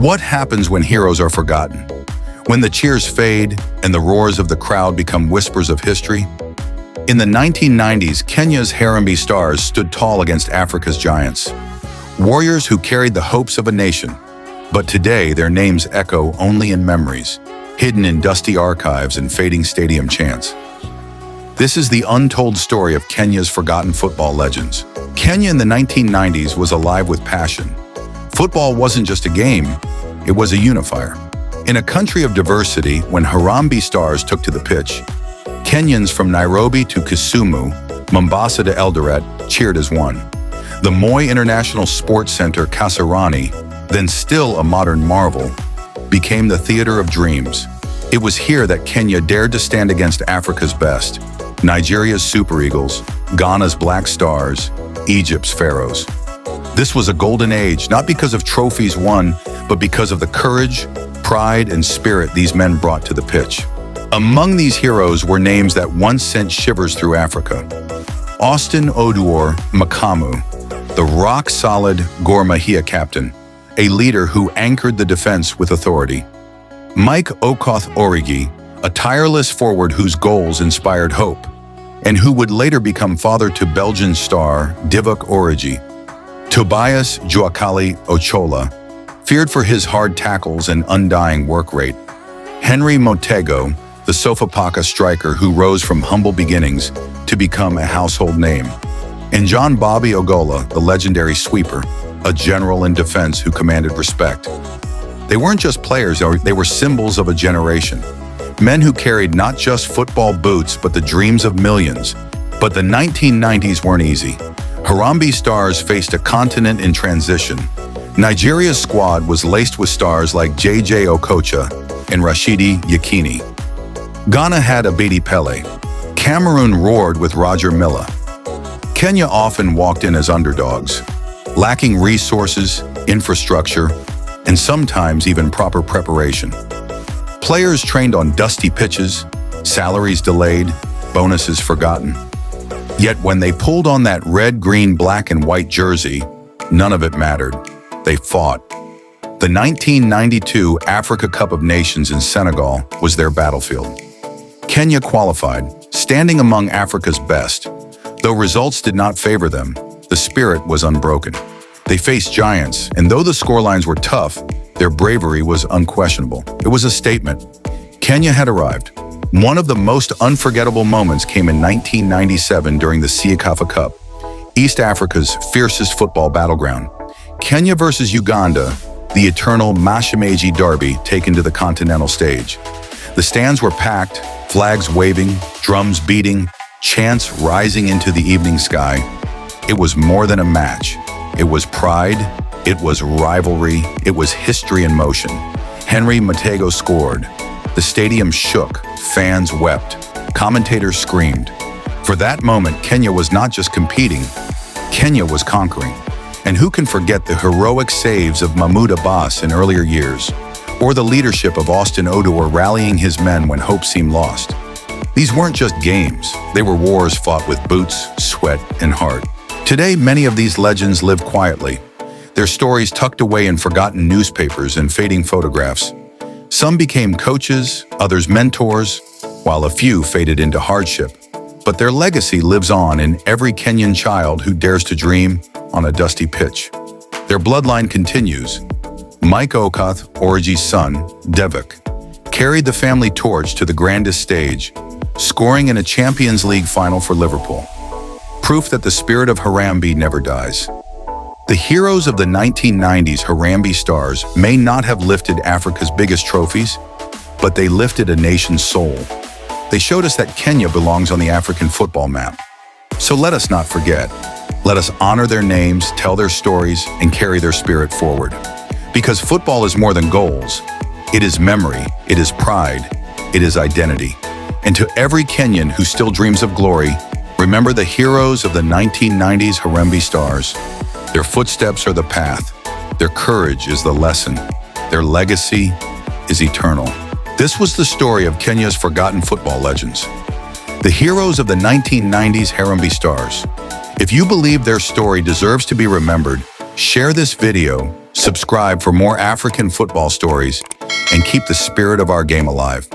what happens when heroes are forgotten? When the cheers fade and the roars of the crowd become whispers of history? In the 1990s, Kenya's Harambee Stars stood tall against Africa's giants. Warriors who carried the hopes of a nation. But today, their names echo only in memories, hidden in dusty archives and fading stadium chants. This is the untold story of Kenya's forgotten football legends. Kenya in the 1990s was alive with passion. Football wasn't just a game, it was a unifier. In a country of diversity, when Harambee Stars took to the pitch, Kenyans from Nairobi to Kisumu, Mombasa to Eldoret cheered as one. The Moi International Sports Center, Kasarani, then still a modern marvel, became the theater of dreams. It was here that Kenya dared to stand against Africa's best, Nigeria's Super Eagles, Ghana's Black Stars, Egypt's Pharaohs. This was a golden age, not because of trophies won, but because of the courage, pride, and spirit these men brought to the pitch. Among these heroes were names that once sent shivers through Africa. Austin Oduor Makamu, the rock-solid Gor Mahia captain, a leader who anchored the defense with authority. Mike Okoth Origi, a tireless forward whose goals inspired hope, and who would later become father to Belgian star Divock Origi. Tobias Joakali Ochola, feared for his hard tackles and undying work rate. Henry Motego, the Sofapaka striker who rose from humble beginnings to become a household name. And John Bobby Ogolla, the legendary sweeper, a general in defense who commanded respect. They weren't just players, they were symbols of a generation. Men who carried not just football boots, but the dreams of millions. But the 1990s weren't easy. Harambee Stars faced a continent in transition. Nigeria's squad was laced with stars like J.J. Okocha and Rashidi Yekini. Ghana had Abedi Pele. Cameroon roared with Roger Milla. Kenya often walked in as underdogs, lacking resources, infrastructure, and sometimes even proper preparation. Players trained on dusty pitches, salaries delayed, bonuses forgotten. Yet when they pulled on that red, green, black, and white jersey, none of it mattered. They fought. The 1992 Africa Cup of Nations in Senegal was their battlefield. Kenya qualified, standing among Africa's best. Though results did not favor them, the spirit was unbroken. They faced giants, and though the scorelines were tough, their bravery was unquestionable. It was a statement. Kenya had arrived. One of the most unforgettable moments came in 1997 during the CECAFA Cup, East Africa's fiercest football battleground. Kenya versus Uganda, the eternal Mashemeji derby taken to the continental stage. The stands were packed, flags waving, drums beating, chants rising into the evening sky. It was more than a match. It was pride, it was rivalry, it was history in motion. Henry Motego scored. The stadium shook, fans wept, commentators screamed. For that moment, Kenya was not just competing, Kenya was conquering. And who can forget the heroic saves of Mahmoud Abbas in earlier years, or the leadership of Austin Oduor rallying his men when hope seemed lost? These weren't just games, they were wars fought with boots, sweat, and heart. Today, many of these legends live quietly, their stories tucked away in forgotten newspapers and fading photographs. Some became coaches, others mentors, while a few faded into hardship. But their legacy lives on in every Kenyan child who dares to dream on a dusty pitch. Their bloodline continues. Mike Okoth, Origi's son, Divock, carried the family torch to the grandest stage, scoring in a Champions League final for Liverpool. Proof that the spirit of Harambee never dies. The heroes of the 1990s Harambee Stars may not have lifted Africa's biggest trophies, but they lifted a nation's soul. They showed us that Kenya belongs on the African football map. So let us not forget. Let us honor their names, tell their stories, and carry their spirit forward. Because football is more than goals. It is memory, it is pride, it is identity. And to every Kenyan who still dreams of glory, remember the heroes of the 1990s Harambee Stars. Their footsteps are the path. Their courage is the lesson. Their legacy is eternal. This was the story of Kenya's forgotten football legends. The heroes of the 1990s Harambee Stars. If you believe their story deserves to be remembered, share this video, Subscribe for more African football stories and keep the spirit of our game alive.